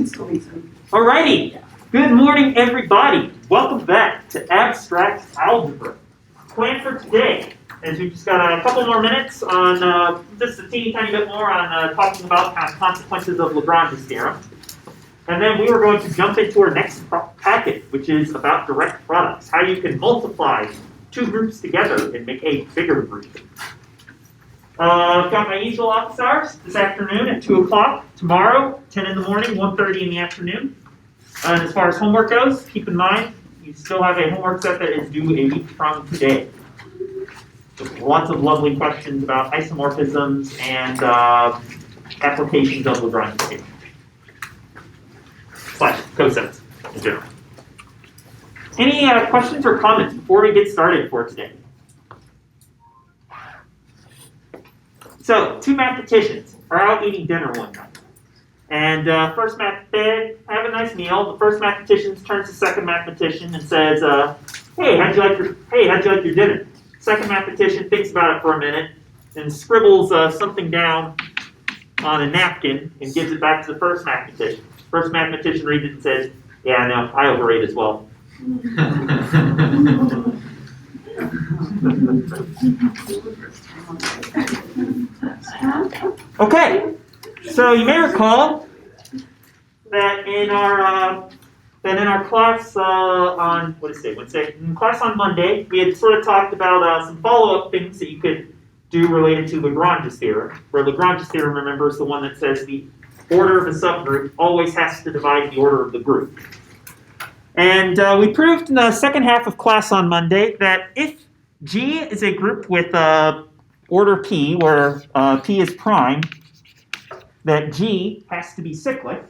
Alrighty, good morning everybody. Welcome back to Abstract Algebra. Plan for today, as we've just got a couple more minutes on just a teeny tiny bit more on talking about kind of consequences of Lagrange's theorem. And then we were going to jump into our next packet, which is about direct products, how you can multiply two groups together and make a bigger group. I've got my usual office hours this afternoon at 2 o'clock, tomorrow, 10 in the morning, 1:30 in the afternoon. And as far as homework goes, keep in mind, you still have a homework set that is due a week from today. With lots of lovely questions about isomorphisms and applications of Lagrange's theorem. / cosets in general. Any questions or comments before we get started for today? So, two mathematicians are out eating dinner one night. And first they have a nice meal. The first mathematician turns to the second mathematician and says, hey, how'd you like your dinner? Second mathematician thinks about it for a minute and scribbles something down on a napkin and gives it back to the first mathematician. First mathematician reads it and says, yeah, no, I overate as well. Okay, so you may recall that in our class on Wednesday. In class on Monday, we had sort of talked about some follow-up things that you could do related to Lagrange's theorem. Where Lagrange's theorem, remember, is the one that says the order of a subgroup always has to divide the order of the group. And we proved in the second half of class on Monday that if G is a group with order P, where P is prime, that G has to be cyclic.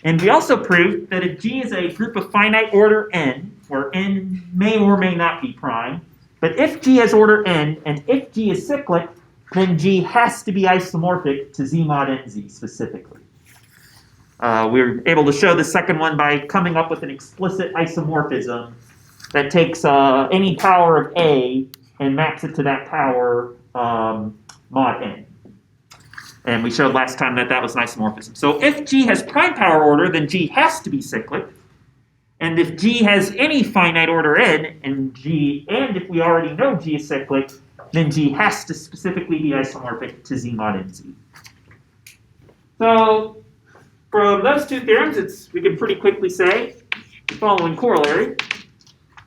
And we also proved that if G is a group of finite order n, where n may or may not be prime, but if G has order n, and if G is cyclic, then G has to be isomorphic to Z mod nz specifically. We were able to show the second one by coming up with an explicit isomorphism that takes any power of A and maps it to that power mod n. And we showed last time that was an isomorphism. So if G has prime power order, then G has to be cyclic. And if G has any finite order n, and if we already know G is cyclic, then G has to specifically be isomorphic to Z mod nz. So from those two theorems, we can pretty quickly say the following corollary,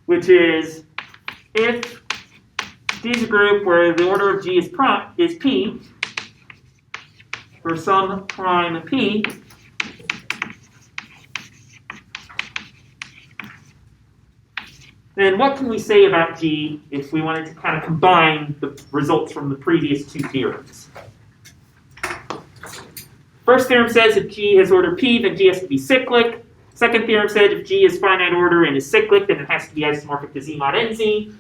which is if G is a group where the order of G is P, for some prime P, then what can we say about G if we wanted to kind of combine the results from the previous two theorems? First theorem says if G has order P, then G has to be cyclic. Second theorem said if G is finite order and is cyclic, then it has to be isomorphic to Z mod nz.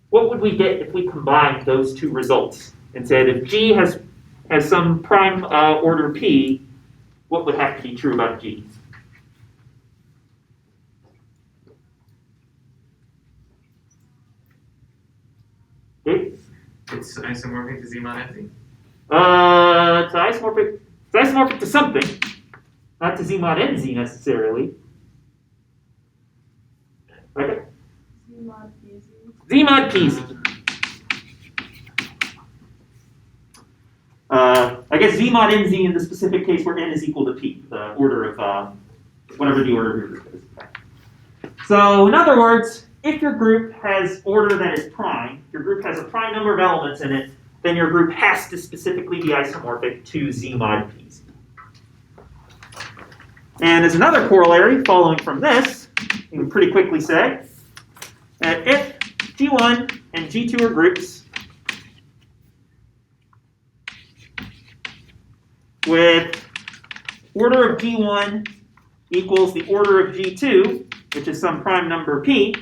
What would we get if we combined those two results and said if G has some prime order P, what would have to be true about G? Okay. It's isomorphic to Z mod nz. It's isomorphic to something, not to Z mod nz necessarily. Okay. Z mod pz. I guess Z mod nz in the specific case where n is equal to p, the order of whatever the order of your group is. So in other words, if your group has order that is prime, your group has a prime number of elements in it, then your group has to specifically be isomorphic to Z mod pz. And as another corollary following from this, you can pretty quickly say that if G1 and G2 are groups with order of G1 equals the order of G2, which is some prime number P,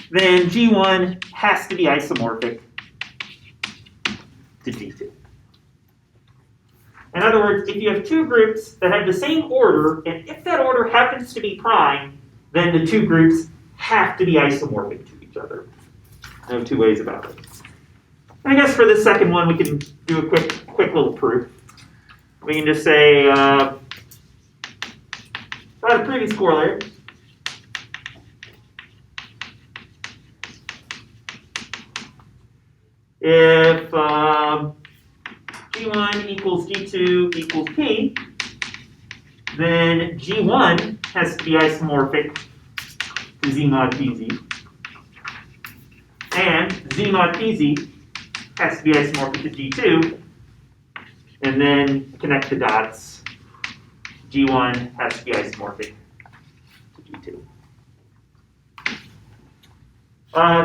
then G1 has to be isomorphic to G2. In other words, if you have two groups that have the same order, and if that order happens to be prime, then the two groups have to be isomorphic to each other. No two ways about it. I guess for the second one, we can do a quick little proof. We can just say, write a previous corollary. If G1 equals G2 equals P, then G1 has to be isomorphic to Z mod PZ. And Z mod PZ has to be isomorphic to G2. And then connect the dots. G1 has to be isomorphic to G2.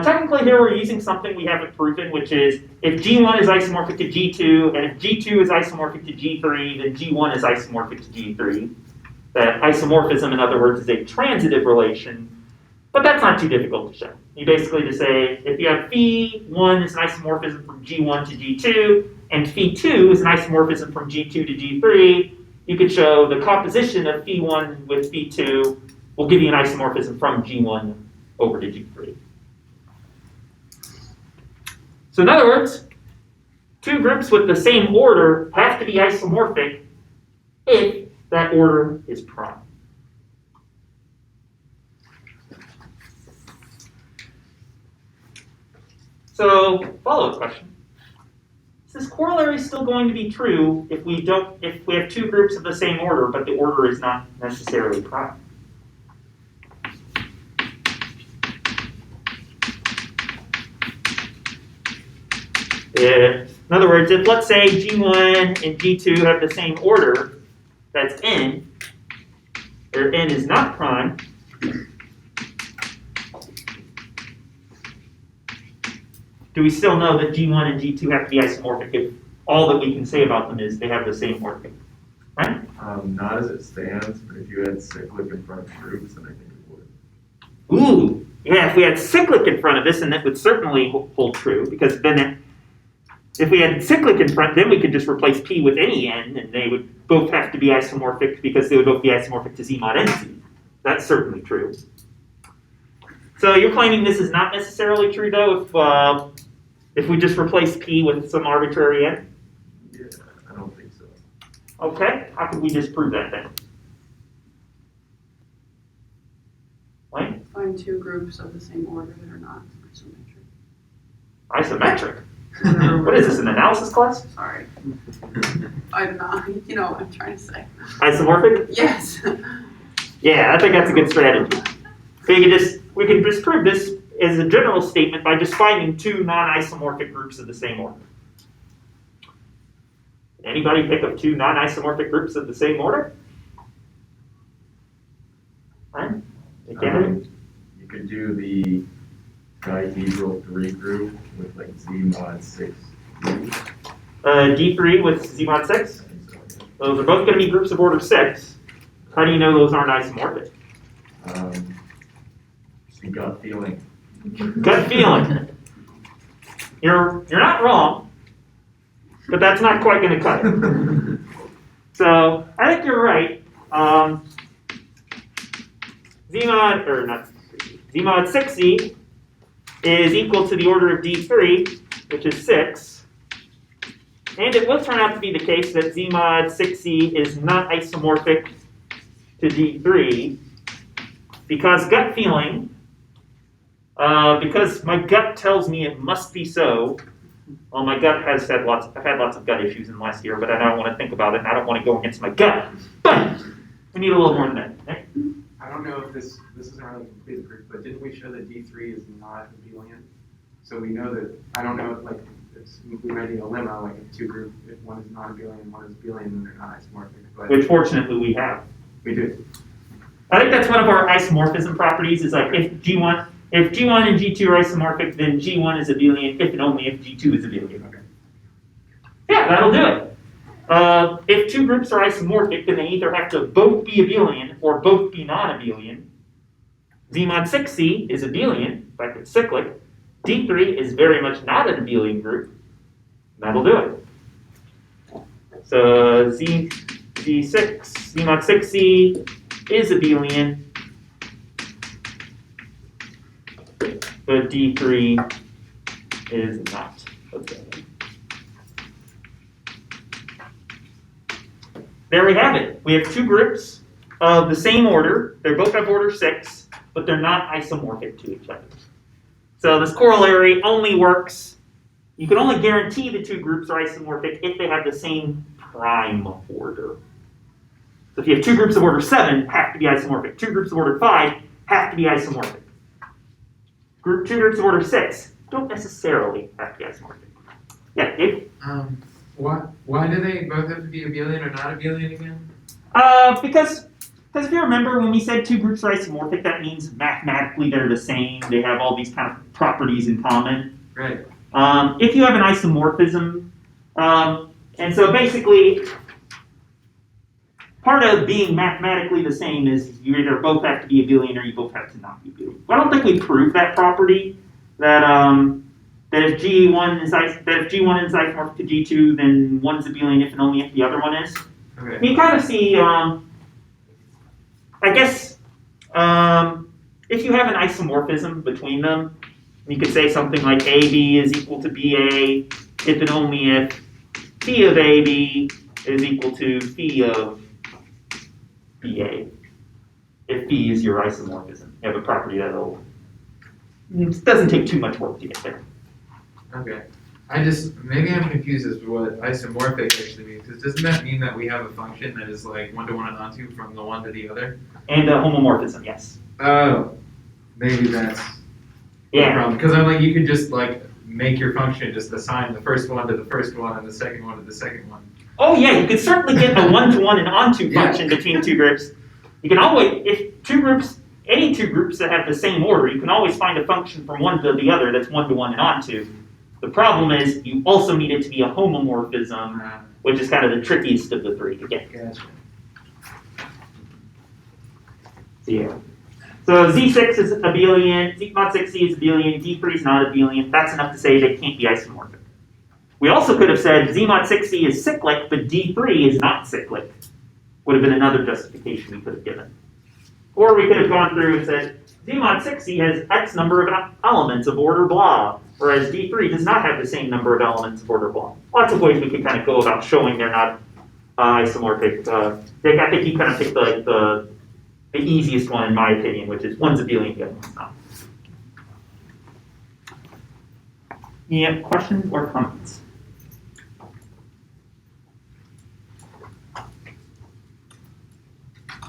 Technically here we're using something we haven't proven, which is if G1 is isomorphic to G2, and if G2 is isomorphic to G3, then G1 is isomorphic to G3. That isomorphism, in other words, is a transitive relation, but that's not too difficult to show. You basically just say, if you have phi1 is an isomorphism from G1 to G2, and phi2 is an isomorphism from G2 to G3, you could show the composition of phi1 with phi2 will give you an isomorphism from G1 over to G3. So in other words, two groups with the same order have to be isomorphic if that order is prime. So, follow-up question. Is this corollary still going to be true if we have two groups of the same order, but the order is not necessarily prime? In other words, if let's say G1 and G2 have the same order, that's n, or n is not prime, do we still know that G1 and G2 have to be isomorphic if all that we can say about them is they have the same order? Right? Not as it stands, but if you had cyclic in front of groups, then I think it would. Ooh, yeah, if we had cyclic in front of this, then that would certainly hold true, because then if we had cyclic in front, then we could just replace P with any n, and they would both have to be isomorphic because they would both be isomorphic to Z mod NC. That's certainly true. So you're claiming this is not necessarily true, though, if we just replace P with some arbitrary n? Yeah, I don't think so. Okay, how can we disprove that then? Wayne? Find two groups of the same order that are not isometric. Isometric? What is this, an analysis class? Sorry. I'm not, you know what I'm trying to say. Isomorphic? Yes. Yeah, I think that's a good strategy. So we can disprove this as a general statement by just finding two non-isomorphic groups of the same order. Anybody pick up two non-isomorphic groups of the same order? Right? You could do the dihedral 3 group with like Z mod 6. D3 with Z mod 6? Those are both going to be groups of order 6. How do you know those aren't isomorphic? You got feeling. Gut feeling. You're not wrong, but that's not quite going to cut it. So I think you're right. Z mod 6Z is equal to the order of D3, which is 6. And it will turn out to be the case that Z mod 6Z is not isomorphic to D3 because gut feeling, because my gut tells me it must be so. Well, my gut has had I've had lots of gut issues in the last year, but I don't want to think about it, and I don't want to go against my gut. But we need a little more than that, right? I don't know if this isn't really complete proof, but didn't we show that D3 is not abelian? So we know that, I don't know if like, we might need a lemma, like if two groups, if one is non-abelian and one is abelian, then they're not isomorphic. But Which fortunately we have. we do. I think that's one of our isomorphism properties, is like if G1 and G2 are isomorphic, then G1 is abelian if and only if G2 is abelian. Okay. Yeah, that'll do it. If two groups are isomorphic, then they either have to both be abelian or both be non-abelian. Z mod 6C is abelian, in fact it's cyclic. D3 is very much not an abelian group. That'll do it. So Z mod 6C is abelian, but D3 is not abelian. there we have it. We have two groups of the same order. They both have order 6, but they're not isomorphic to each other. So this corollary only works, you can only guarantee the two groups are isomorphic if they have the same prime order. So if you have two groups of order 7, have to be isomorphic. Two groups of order 5 have to be isomorphic. Two groups of order 6 don't necessarily have to be isomorphic. Yeah, Dave? Why do they both have to be abelian or not abelian again? Because if you remember when we said two groups are isomorphic, that means mathematically they're the same. They have all these kind of properties in common. Right. If you have an isomorphism, and so basically, part of being mathematically the same is you either both have to be abelian or you both have to not be abelian. Well, I don't think we proved that property that if G1 is isomorphic to G2, then one's abelian if and only if the other one is. Okay. You kind of see, I guess, if you have an isomorphism between them, you could say something like AB is equal to BA if and only if phi of AB is equal to phi of BA. If phi is your isomorphism, you have a property that'll. It doesn't take too much work to get there. Okay. Maybe I'm confused as to what isomorphic actually means. Because doesn't that mean that we have a function that is like 1-to-1 and onto from the one to the other? And homomorphism, yes. Oh, maybe that's the problem. Because I'm like, you could just like make your function just assign the first one to the first one and the second one to the second one. Oh yeah, you could certainly get a 1-to-1 and onto function between two groups. You can always, any two groups that have the same order, you can always find a function from one to the other that's 1-to-1 and onto. The problem is you also need it to be a homomorphism, which is kind of the trickiest of the three to get. Gotcha. So yeah. So Z6 is abelian, Z mod 6C is abelian, D3 is not abelian. That's enough to say they can't be isomorphic. We also could have said Z mod 6C is cyclic, but D3 is not cyclic. Would have been another justification we could have given. Or we could have gone through and said Z mod 6C has X number of elements of order blah, whereas D3 does not have the same number of elements of order blah. Lots of ways we could kind of go about showing they're not isomorphic. I think you kind of picked the easiest one in my opinion, which is one's abelian, the other one's not. Yeah, questions or comments?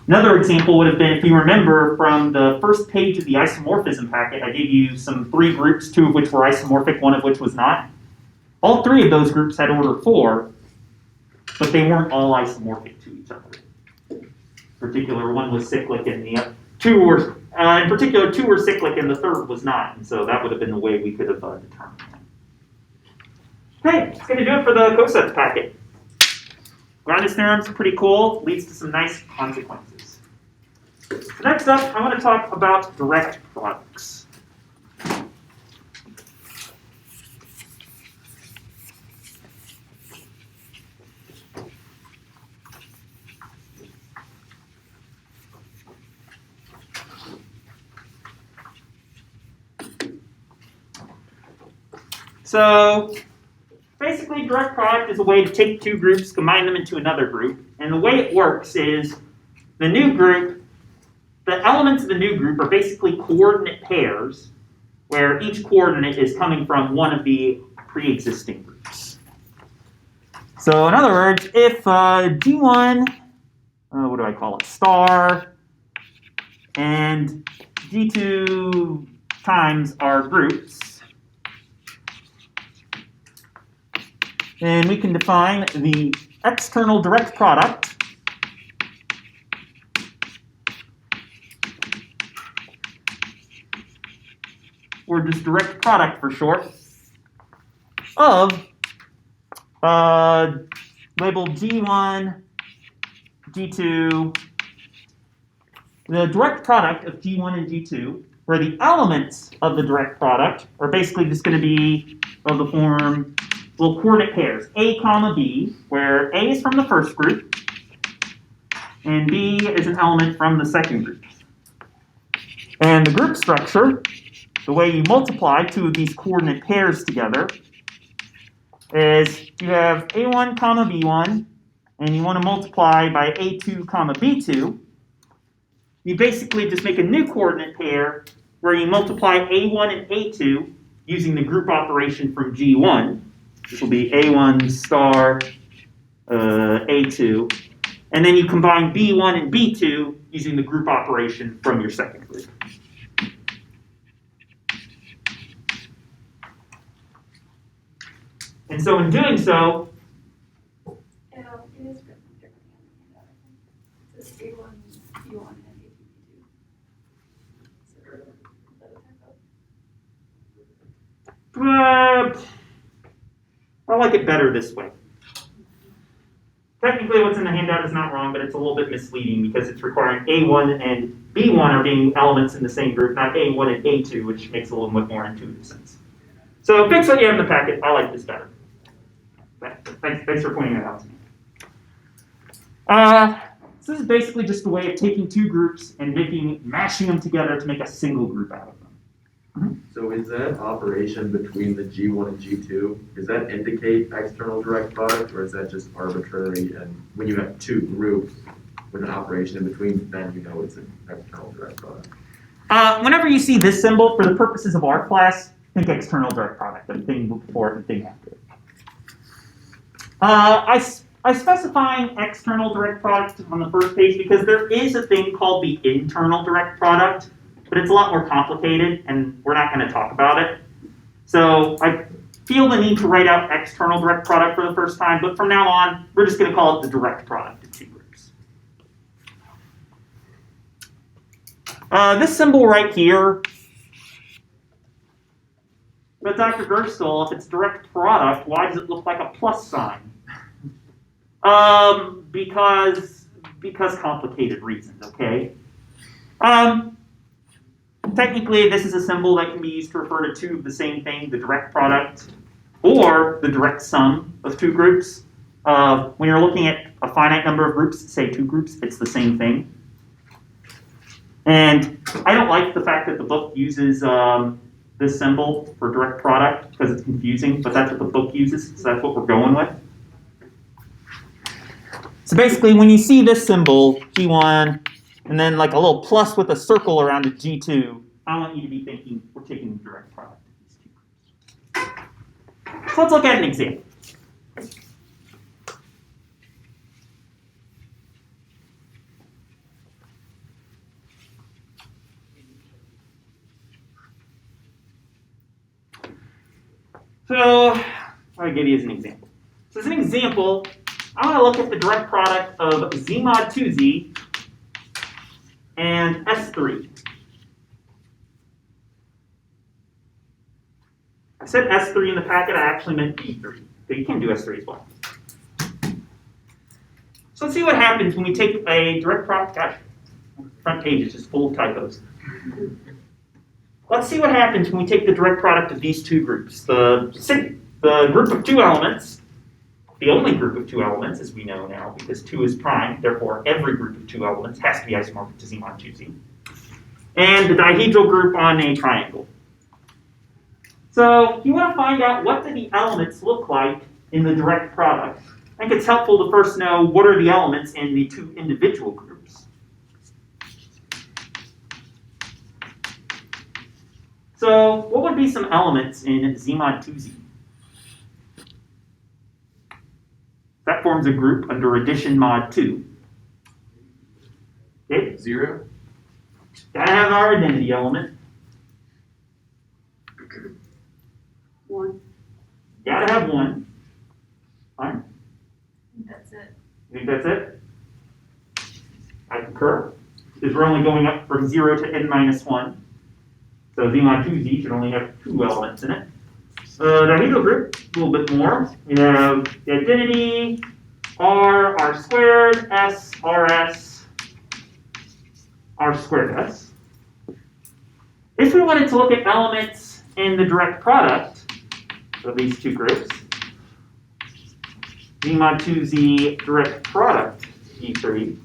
Another example would have been, if you remember from the first page of the isomorphism packet, I gave you some 3 groups, 2 of which were isomorphic, 1 of which was not. All 3 of those groups had order 4, but they weren't all isomorphic to each other. In particular, 1 was cyclic and the 2 were, in particular, 2 were cyclic and the 3rd was not, and so that would have been the way we could have determined that. Okay, that's going to do it for the cosets packet. Grandis theorem's pretty cool, leads to some nice consequences. So next up, I want to talk about direct products. So basically, direct product is a way to take 2 groups, combine them into another group. And the way it works is the new group, the elements of the new group are basically coordinate pairs, where each coordinate is coming from one of the pre-existing groups. So in other words, if G1, what do I call it, star, and G2 times are groups, and we can define the external direct product or just direct product for short of labeled G1, G2, the direct product of G1 and G2, where the elements of the direct product are basically just going to be of the form little coordinate pairs, A comma B, where A is from the first group, and B is an element from the second group. And the group structure, the way you multiply 2 of these coordinate pairs together, is you have A1 comma B1, and you want to multiply by A2 comma B2, you basically just make a new coordinate pair where you multiply A1 and A2 using the group operation from G1. This will be A1 star A2. And then you combine B1 and B2 using the group operation from your second group. And so in doing so, It is written differently on the handout, I think. It says A1, B1, and A2, B2. Is that a typo? I like it better this way. Technically, what's in the handout is not wrong, but it's a little bit misleading because it's requiring A1 and B1 are being elements in the same group, not A1 and A2, which makes a little bit more intuitive sense. So fix what you have in the packet. I like this better. Thanks for pointing that out to me. So this is basically just a way of taking two groups and mashing them together to make a single group out of them. So is that operation between the G1 and G2, does that indicate external direct product, or is that just arbitrary? And when you have two groups with an operation in between, then you know it's an external direct product? Whenever you see this symbol, for the purposes of our class, think external direct product, the thing before it, the thing after it. I specifying external direct product on the first page because there is a thing called the internal direct product, but it's a lot more complicated, and we're not going to talk about it. So I feel the need to write out external direct product for the first time, but from now on, we're just going to call it the direct product of two groups. This symbol right here, but Dr. Gerstle, if it's direct product, why does it look like a plus sign? Because complicated reasons, okay? Technically, this is a symbol that can be used to refer to two of the same thing, the direct product, or the direct sum of two groups. When you're looking at a finite number of groups, say two groups, it's the same thing. And I don't like the fact that the book uses this symbol for direct product because it's confusing, but that's what the book uses, so that's what we're going with. So basically, when you see this symbol, G1, and then like a little plus with a circle around a G2, I want you to be thinking we're taking the direct product of these two groups. So let's look at an example. So I'll give you as an example. So as an example, I want to look at the direct product of Z mod 2Z and S3. I said S3 in the packet, I actually meant D3, but you can do S3 as well. So let's see what happens when we take a direct product. Gosh, front page is just full of typos. Let's see what happens when we take the direct product of these two groups. The group of two elements, the only group of two elements, as we know now, because 2 is prime, therefore every group of two elements has to be isomorphic to Z mod 2Z. And the dihedral group on a triangle. So you want to find out what do the elements look like in the direct product. I think it's helpful to first know what are the elements in the two individual groups. So what would be some elements in Z mod 2Z? That forms a group under addition mod 2. Okay? 0. Gotta have our identity element. 1. Gotta have 1. Fine. That's it. You think that's it? I concur. Because we're only going up from 0 to n minus 1. So Z mod 2Z should only have 2 elements in it. Dihedral group, a little bit more. We have the identity, R squared, S, RS, R squared S. If we wanted to look at elements in the direct product of these two groups, Z mod 2Z direct product D3,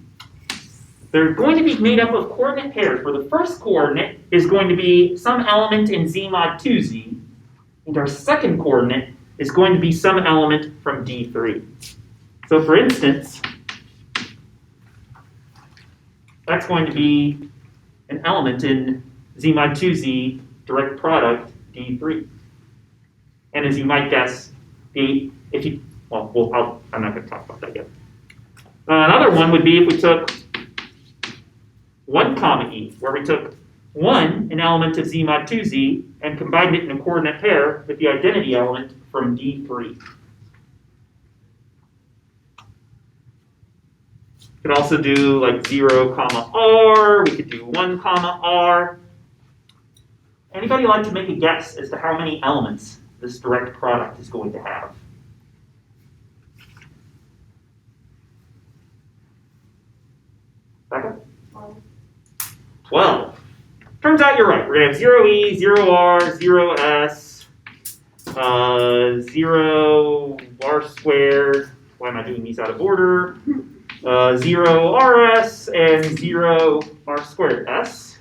they're going to be made up of coordinate pairs where the first coordinate is going to be some element in Z mod 2Z, and our second coordinate is going to be some element from D3. So for instance, that's going to be an element in Z mod 2Z direct product D3. And as you might guess, I'm not going to talk about that yet. Another one would be if we took 1 comma E, where we took 1, an element of Z mod 2Z, and combined it in a coordinate pair with the identity element from D3. We could also do like 0 comma R, we could do 1 comma R. Anybody like to make a guess as to how many elements this direct product is going to have? Becca? 12. Turns out you're right. We're going to have 0E, 0R, 0S, 0 R squared. Why am I doing these out of order? 0 RS and 0 R squared S.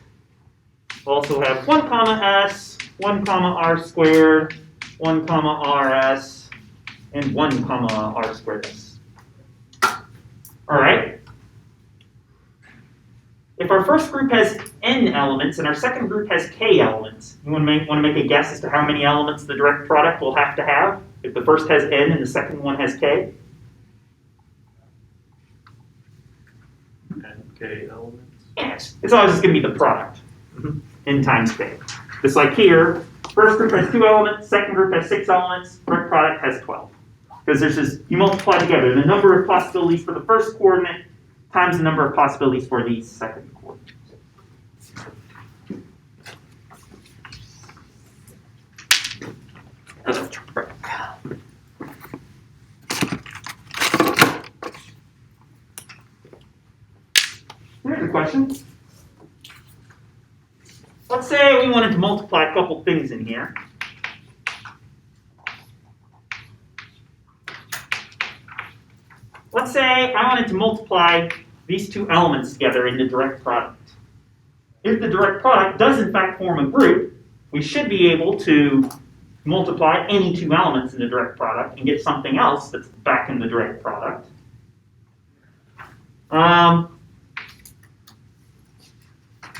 We'll also have 1 comma S, 1 comma R squared, 1 comma RS, and 1 comma R squared S. All right. If our first group has n elements and our second group has k elements, you want to make a guess as to how many elements the direct product will have to have if the first has n and the second one has k? K elements? Yes, it's always just going to be the product, n times k. Just like here, first group has 2 elements, second group has 6 elements, direct product has 12. Because there's just, you multiply together the number of possibilities for the first coordinate times the number of possibilities for the second coordinate. Here's a question. Let's say we wanted to multiply a couple things in here. Let's say I wanted to multiply these 2 elements together in the direct product. If the direct product does in fact form a group, we should be able to multiply any 2 elements in the direct product and get something else that's back in the direct product.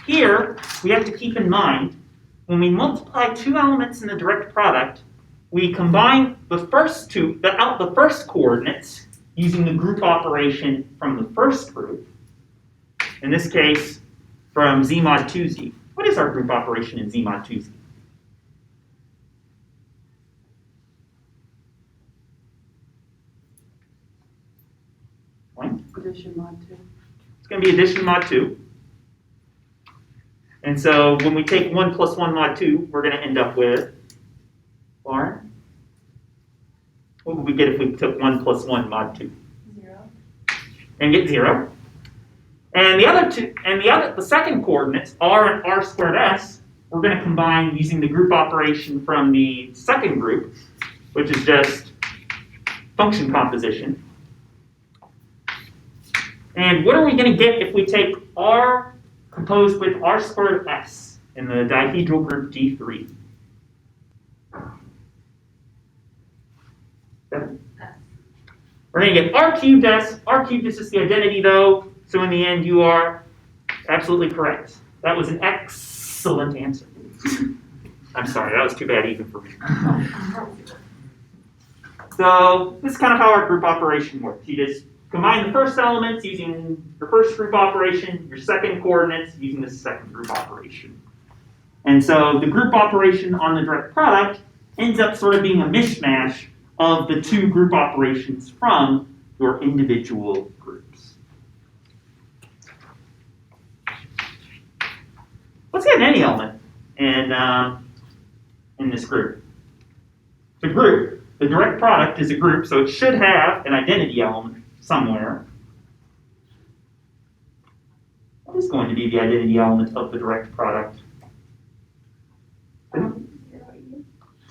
Here, we have to keep in mind, when we multiply 2 elements in the direct product, we combine the first coordinates using the group operation from the first group, in this case, from Z mod 2Z. What is our group operation in Z mod 2Z? Addition mod 2. It's going to be addition mod 2. And so when we take 1 plus 1 mod 2, we're going to end up with, Lauren? What would we get if we took 1 plus 1 mod 2? 0. And get 0. And the second coordinates, R and R squared S, we're going to combine using the group operation from the second group, which is just function composition. And what are we going to get if we take R composed with R squared S in the dihedral group D3? We're going to get R cubed S. R cubed is just the identity though, so in the end you are absolutely correct. That was an excellent answer. I'm sorry, that was too bad even for me. So this is kind of how our group operation works. You just combine the first elements using your first group operation, your second coordinates using the second group operation. And so the group operation on the direct product ends up sort of being a mishmash of the 2 group operations from your individual groups. Let's get any element in this group. It's a group. The direct product is a group, so it should have an identity element somewhere. What is going to be the identity element of the direct product?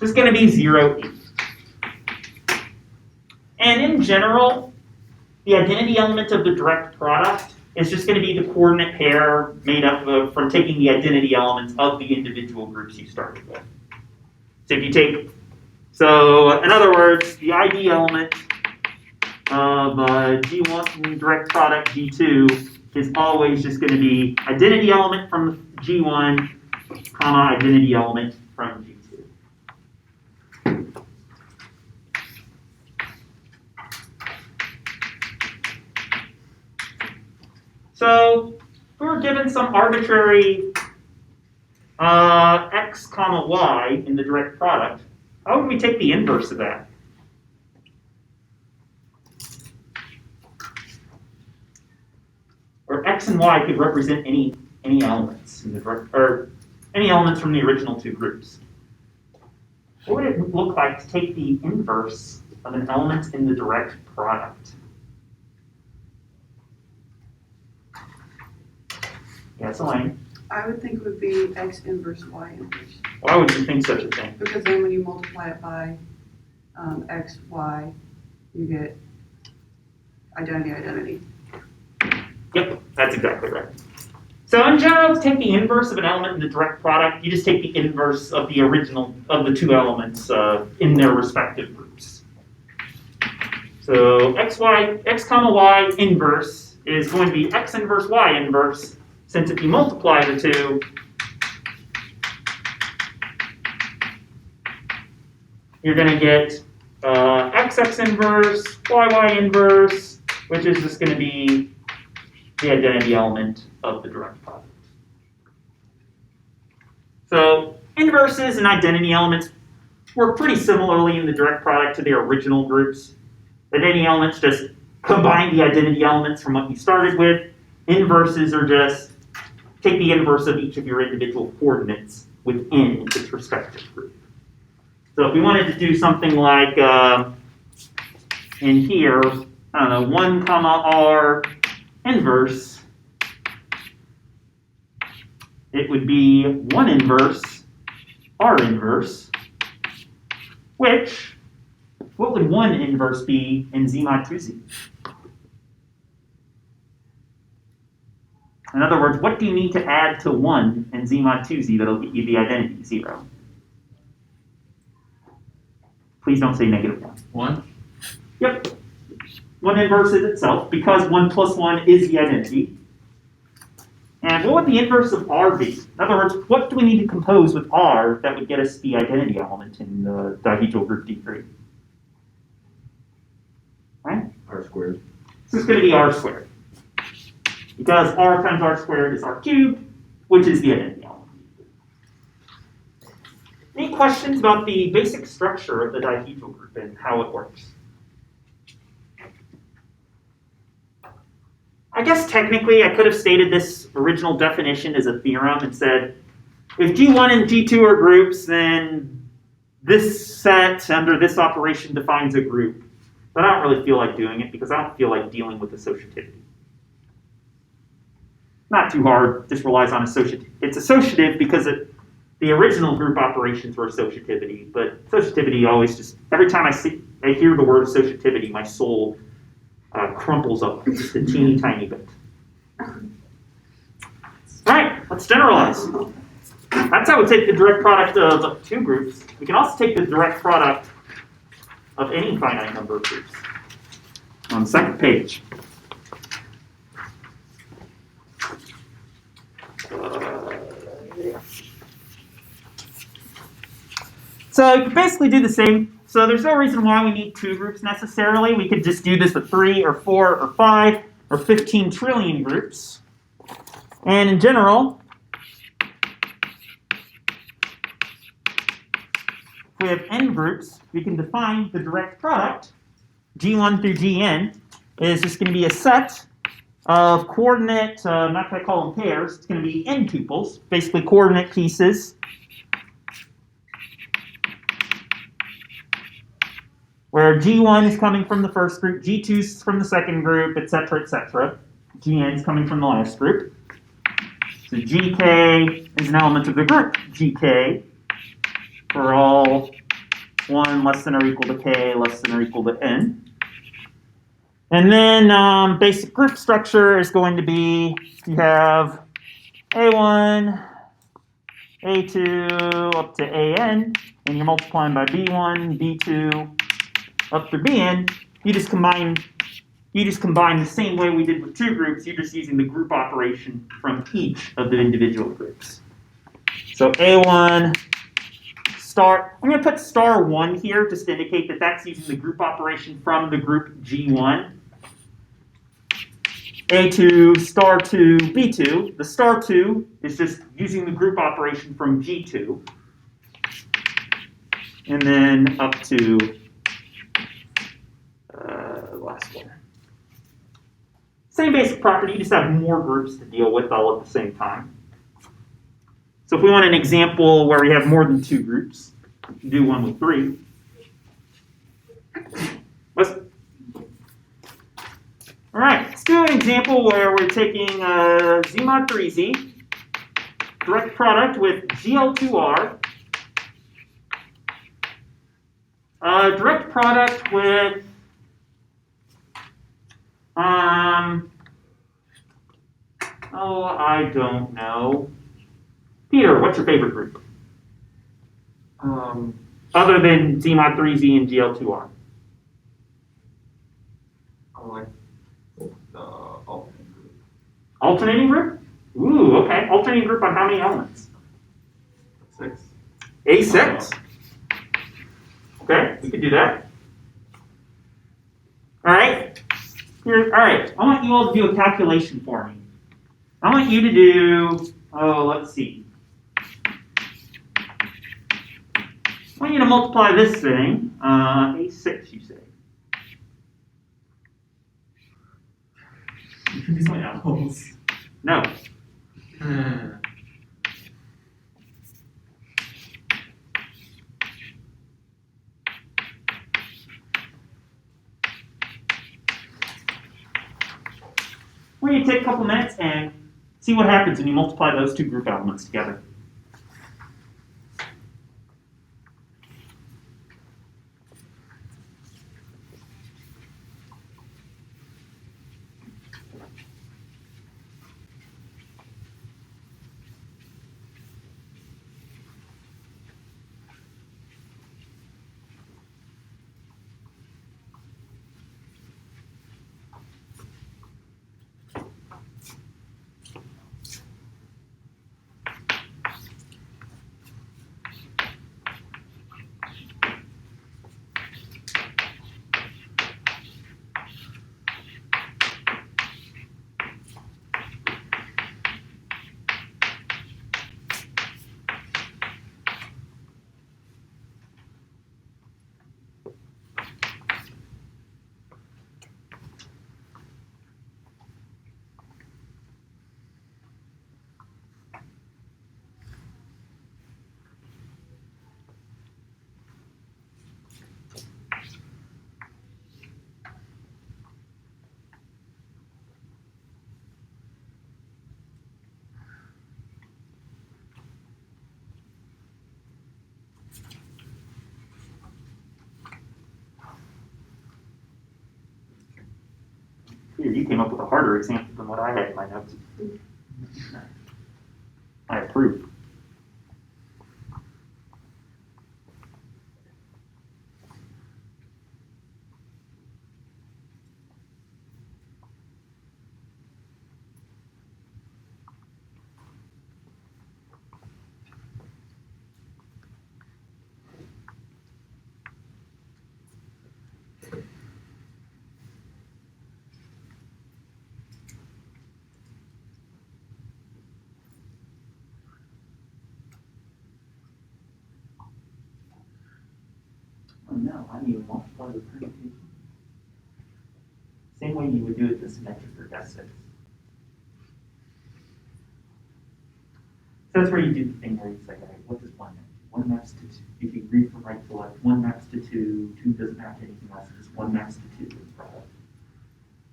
It's going to be 0E. And in general, the identity element of the direct product is just going to be the coordinate pair made up from taking the identity elements of the individual groups you started with. So in other words, the ID element of G1 direct product G2 is always just going to be identity element from G1, comma, identity element from G2. So we were given some arbitrary x comma y in the direct product. How would we take the inverse of that? Or x and y could represent any elements in the direct, or any elements from the original two groups. What would it look like to take the inverse of an element in the direct product? Yes, Elaine. I would think it would be x inverse y inverse. Why would you think such a thing? Because then when you multiply it by x, y, you get identity. Yep, that's exactly right. So in general, to take the inverse of an element in the direct product, you just take the inverse of the original of the two elements in their respective groups. So x comma y inverse is going to be x inverse y inverse, since if you multiply the two, you're going to get x inverse, y inverse, which is just going to be the identity element of the direct product. So inverses and identity elements work pretty similarly in the direct product to their original groups. Identity elements just combine the identity elements from what you started with. Inverses are just take the inverse of each of your individual coordinates within its respective group. So if we wanted to do something like in here, I don't know, 1 comma r inverse, it would be 1 inverse r inverse, which, what would 1 inverse be in Z mod 2Z? In other words, what do you need to add to 1 in Z mod 2Z that'll get you the identity 0? Please don't say -1. 1? Yep. 1 inverse is itself, because 1 plus 1 is the identity. And what would the inverse of R be? In other words, what do we need to compose with R that would get us the identity element in the dihedral group D3? Right? R squared. This is going to be R squared. Because R times R squared is R cubed, which is the identity element. Any questions about the basic structure of the dihedral group and how it works? I guess technically I could have stated this original definition as a theorem and said, if G1 and G2 are groups, then this set under this operation defines a group. But I don't really feel like doing it because I don't feel like dealing with associativity. Not too hard, just relies on associativity. It's associative because the original group operations were associativity, but associativity always just, every time I hear the word associativity, my soul crumples up just a teeny tiny bit. All right, let's generalize. That's how we take the direct product of two groups. We can also take the direct product of any finite number of groups. On the second page. So you can basically do the same. So there's no reason why we need two groups necessarily. We could just do this with 3 or 4 or 5 or 15 trillion groups. And in general, if we have n groups, we can define the direct product, G1 through Gn, is just going to be a set of coordinate, I'm not going to call them pairs, it's going to be n tuples, basically coordinate pieces, where G1 is coming from the first group, G2 is from the second group, etc., etc. Gn is coming from the last group. So Gk is an element of the group Gk for all 1 less than or equal to k less than or equal to n. And then basic group structure is going to be, you have A1, A2 up to AN, and you're multiplying by B1, B2 up through Bn. You just combine you just combine the same way we did with two groups, you're just using the group operation from each of the individual groups. So A1 star, I'm going to put star 1 here just to indicate that that's using the group operation from the group G1. A2, star 2, B2. The star 2 is just using the group operation from G2. And then up to the last one. Same basic property, you just have more groups to deal with all at the same time. So if we want an example where we have more than 2 groups, we can do one with 3. All right, let's do an example where we're taking Z mod 3Z, direct product with GL2R, direct product with oh, I don't know. Peter, what's your favorite group? Other than Z mod 3Z and GL2R. I like the alternating group. Alternating group? Ooh, okay. Alternating group on how many elements? 6. A6. Okay, we could do that. All right. Here, all right. I want you all to do a calculation for me. I want you to do, let's see. I want you to multiply this thing, A6, you say. These my owls. No. We're going to take a couple minutes and see what happens when you multiply those two group elements together. Here, you came up with a harder example than what I had in my notes. I approve. Oh no, I need to multiply the permutation. Same way you would do it to symmetric or S6. So that's where you do the thing where you say, all right, what does 1 mean? 1 maps to 2. If you read from right to left, 1 maps to 2, 2 doesn't map to anything else, it's 1 maps to 2 in the product.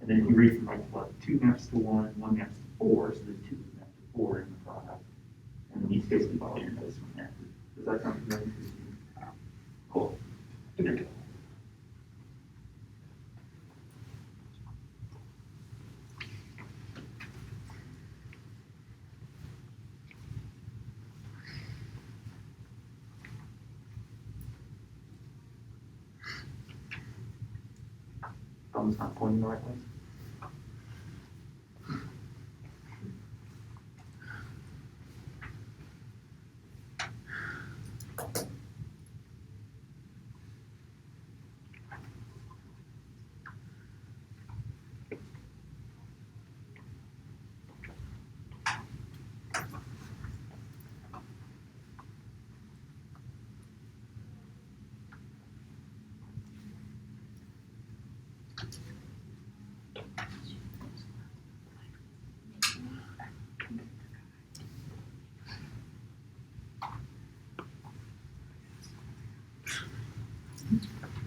And then if you read from right to left, 2 maps to 1, 1 maps to 4, so then 2 is mapped to 4 in the product. And then you basically follow your notes from there. Does that sound familiar to you? Cool. Good. Thumb's not pointing the right way.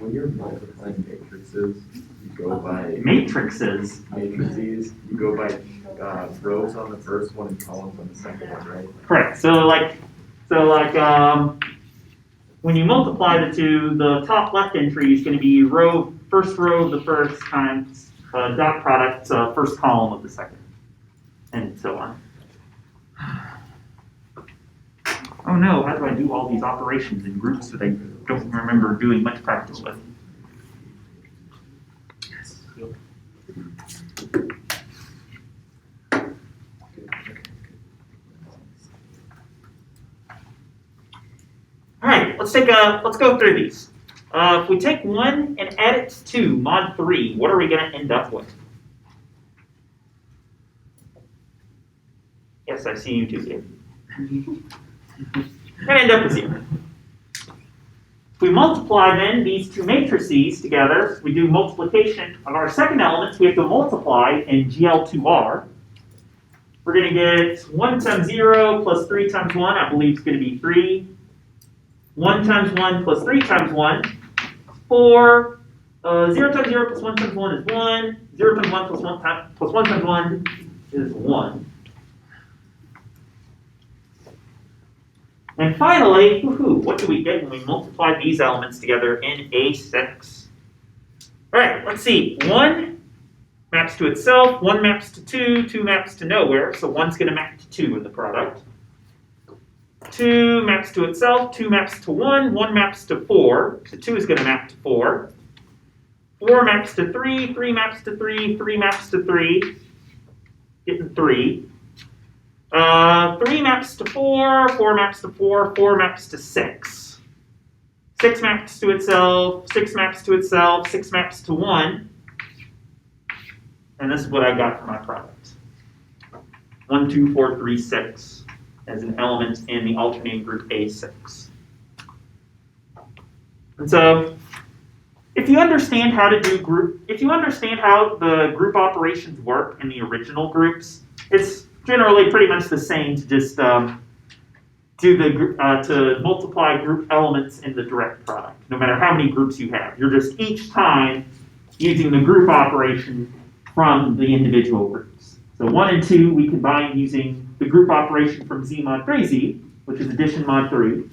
when you're multiplying matrices, you go by Matrices. matrices, you go by rows on the first one and columns on the second one, right? Correct. When you multiply the two, the top left entry is going to be first row of the first times dot product first column of the second, and so on. Oh no, how do I do all these operations in groups that I don't remember doing much practice with? All right, let's go through these. If we take 1 and add it to 2, mod 3, what are we going to end up with? Yes, I see you too, Dave. We're going to end up with 0. If we multiply then these two matrices together, we do multiplication of our second element, we have to multiply in GL2R. We're going to get 1 times 0 plus 3 times 1, I believe it's going to be 3. 1 times 1 plus 3 times 1, 4. 0 times 0 plus 1 times 1 is 1. 0 times 1 plus 1 times 1 is 1. And finally, what do we get when we multiply these elements together in A6? All right, let's see. 1 maps to itself, 1 maps to 2, 2 maps to nowhere, so 1's going to map to 2 in the product. 2 maps to itself, 2 maps to 1, 1 maps to 4, so 2 is going to map to 4. 4 maps to 3, 3 maps to 3, 3 maps to 3, getting 3. 3 maps to 4, 4 maps to 4, 4 maps to 6. 6 maps to itself, 6 maps to itself, 6 maps to 1. And this is what I got for my product. 1, 2, 4, 3, 6 as an element in the alternating group A6. And so, if you understand how to do if you understand how the group operations work in the original groups, it's generally pretty much the same to just to multiply group elements in the direct product, no matter how many groups you have. You're just each time using the group operation from the individual groups. So 1 and 2 we combine using the group operation from Z mod 3Z, which is addition mod 3.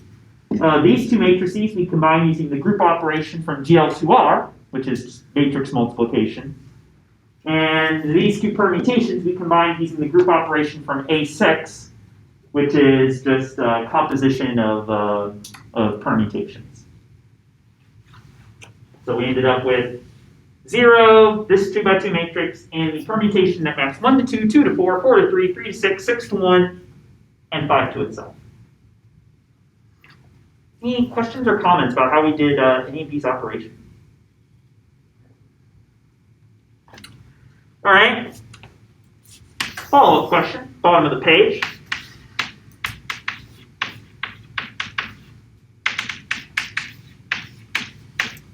These two matrices we combine using the group operation from GL2R, which is matrix multiplication. And these two permutations we combine using the group operation from A6, which is just a composition of permutations. So we ended up with 0, this 2 by 2 matrix, and the permutation that maps 1 to 2, 2 to 4, 4 to 3, 3 to 6, 6 to 1, and 5 to itself. Any questions or comments about how we did any of these operations? All right. Follow-up question, bottom of the page.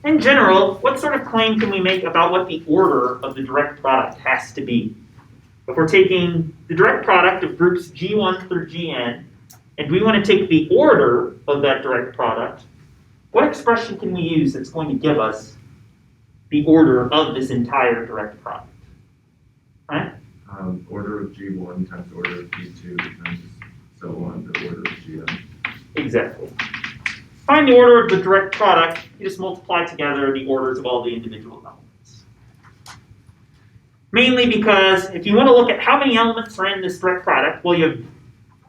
In general, what sort of claim can we make about what the order of the direct product has to be? If we're taking the direct product of groups G1 through Gn, and we want to take the order of that direct product, what expression can we use that's going to give us the order of this entire direct product? Right? Order of G1 times order of G2 times so on to order of Gn. Exactly. Find the order of the direct product, you just multiply together the orders of all the individual elements. Mainly because if you want to look at how many elements are in this direct product, well, you have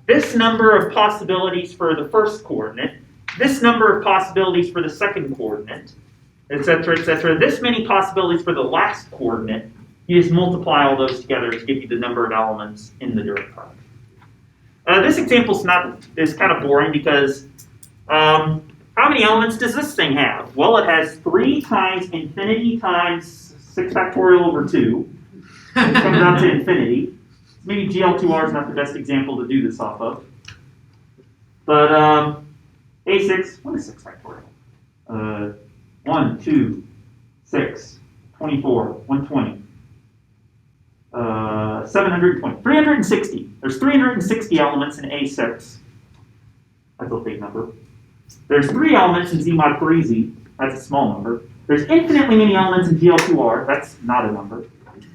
this number of possibilities for the first coordinate, this number of possibilities for the second coordinate, etc., etc., this many possibilities for the last coordinate. You just multiply all those together to give you the number of elements in the direct product. This example is kind of boring because how many elements does this thing have? Well, it has 3 times infinity times 6 factorial over 2. It comes out to infinity. Maybe GL2R is not the best example to do this off of. But A6, what is 6 factorial? 1, 2, 6, 24, 120. 720, 360. There's 360 elements in A6. That's a big number. There's 3 elements in Z mod 3Z. That's a small number. There's infinitely many elements in GL2R. That's not a number.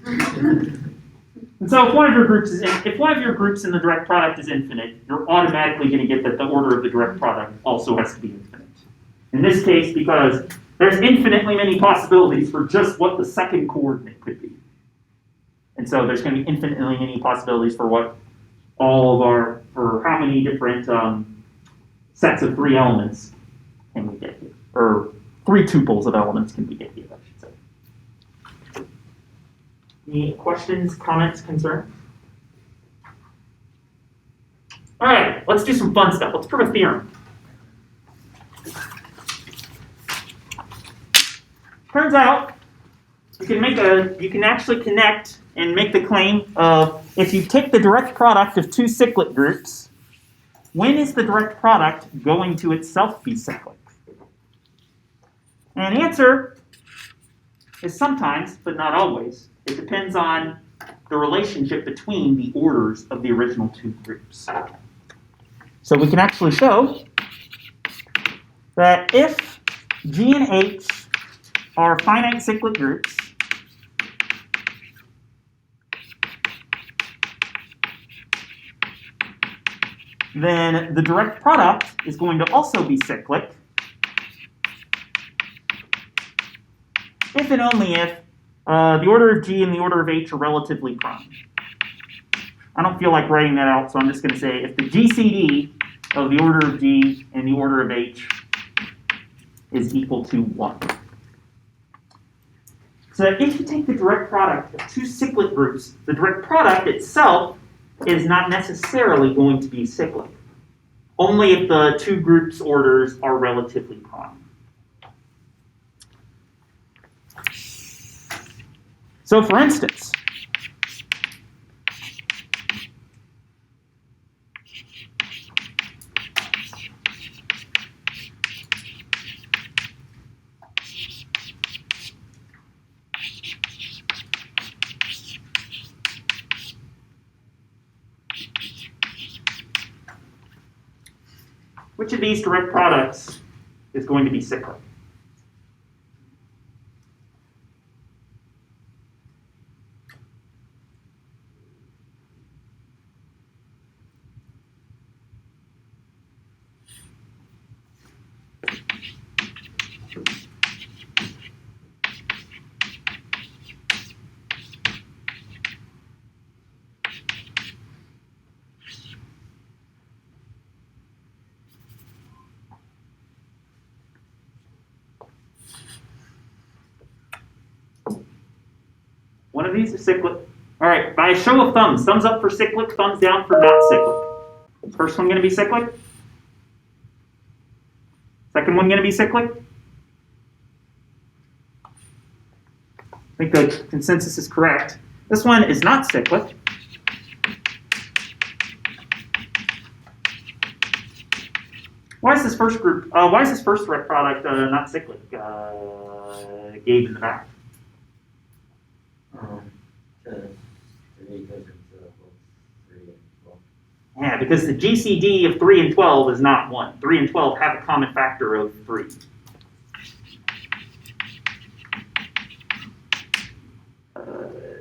And so if one of your groups in the direct product is infinite, you're automatically going to get that the order of the direct product also has to be infinite. In this case, because there's infinitely many possibilities for just what the second coordinate could be. And so there's going to be infinitely many possibilities for what for how many different sets of 3 elements can we get here, or 3 tuples of elements can we get here, I should say. Any questions, comments, concerns? All right, let's do some fun stuff. Let's prove a theorem. Turns out you can actually connect and make the claim of if you take the direct product of 2 cyclic groups, when is the direct product going to itself be cyclic? And the answer is sometimes, but not always. It depends on the relationship between the orders of the original 2 groups. So we can actually show that if G and H are finite cyclic groups, then the direct product is going to also be cyclic if and only if the order of G and the order of H are relatively prime. I don't feel like writing that out, so I'm just going to say if the GCD of the order of G and the order of H is equal to 1. So that if you take the direct product of 2 cyclic groups, the direct product itself is not necessarily going to be cyclic, only if the 2 groups' orders are relatively prime. So for instance, which of these direct products is going to be cyclic? One of these is cyclic. All right, by a show of thumbs, thumbs up for cyclic, thumbs down for not cyclic. First one going to be cyclic? Second one going to be cyclic? I think the consensus is correct. This one is not cyclic. Why is this first direct product not cyclic? Gabe in the back. Yeah, because the GCD of 3 and 12 is not 1. 3 and 12 have a common factor of 3.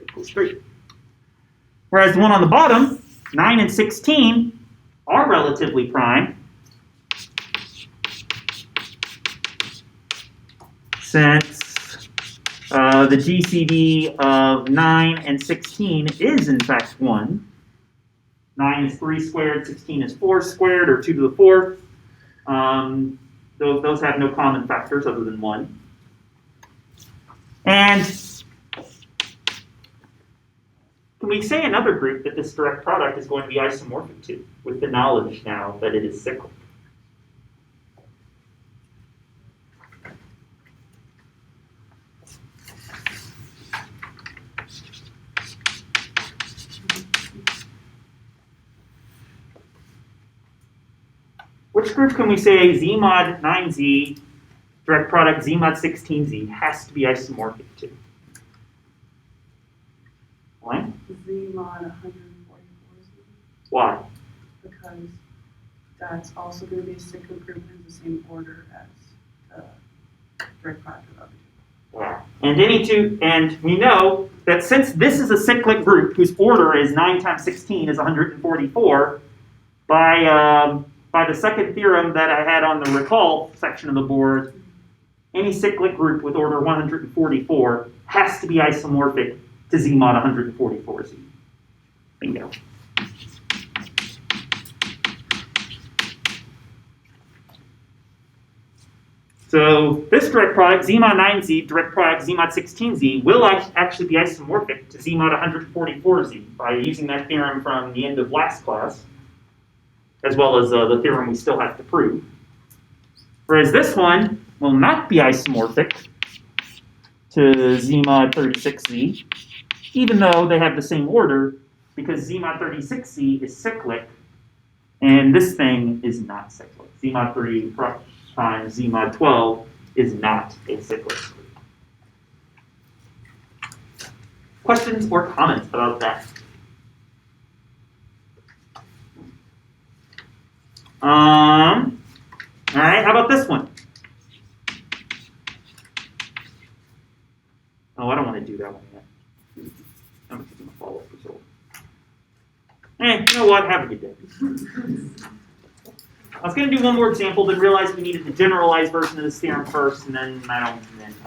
Equals 3. Whereas the one on the bottom, 9 and 16, are relatively prime, since the GCD of 9 and 16 is in fact 1. 9 is 3 squared, 16 is 4 squared, or 2 to the 4th. Those have no common factors other than 1. And can we say another group that this direct product is going to be isomorphic to, with the knowledge now that it is cyclic? Which group can we say Z mod 9Z, direct product Z mod 16Z, has to be isomorphic to? Why? Z mod 144Z. Why? Because that's also going to be a cyclic group in the same order as the direct product of other two. And we know that since this is a cyclic group whose order is 9 times 16 is 144, by the second theorem that I had on the recall section of the board, any cyclic group with order 144 has to be isomorphic to Z mod 144Z. Bingo. So this direct product, Z mod 9Z, direct product Z mod 16Z, will actually be isomorphic to Z mod 144Z by using that theorem from the end of last class, as well as the theorem we still have to prove. Whereas this one will not be isomorphic to Z mod 36Z, even though they have the same order, because Z mod 36Z is cyclic, and this thing is not cyclic. Z mod 3 times Z mod 12 is not a cyclic. Questions or comments about that? All right, how about this one? Oh, I don't want to do that one yet. I'm going to follow up result. Hey, you know what? Have a good day. I was going to do one more example, but realized we needed the generalized version of this theorem first, and then I don't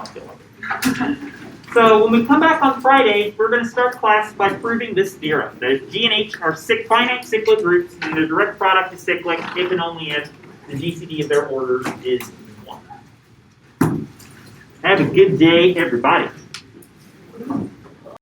feel like it. So when we come back on Friday, we're going to start class by proving this theorem. That G and H are finite cyclic groups, and their direct product is cyclic if and only if the GCD of their orders is 1. Have a good day, everybody.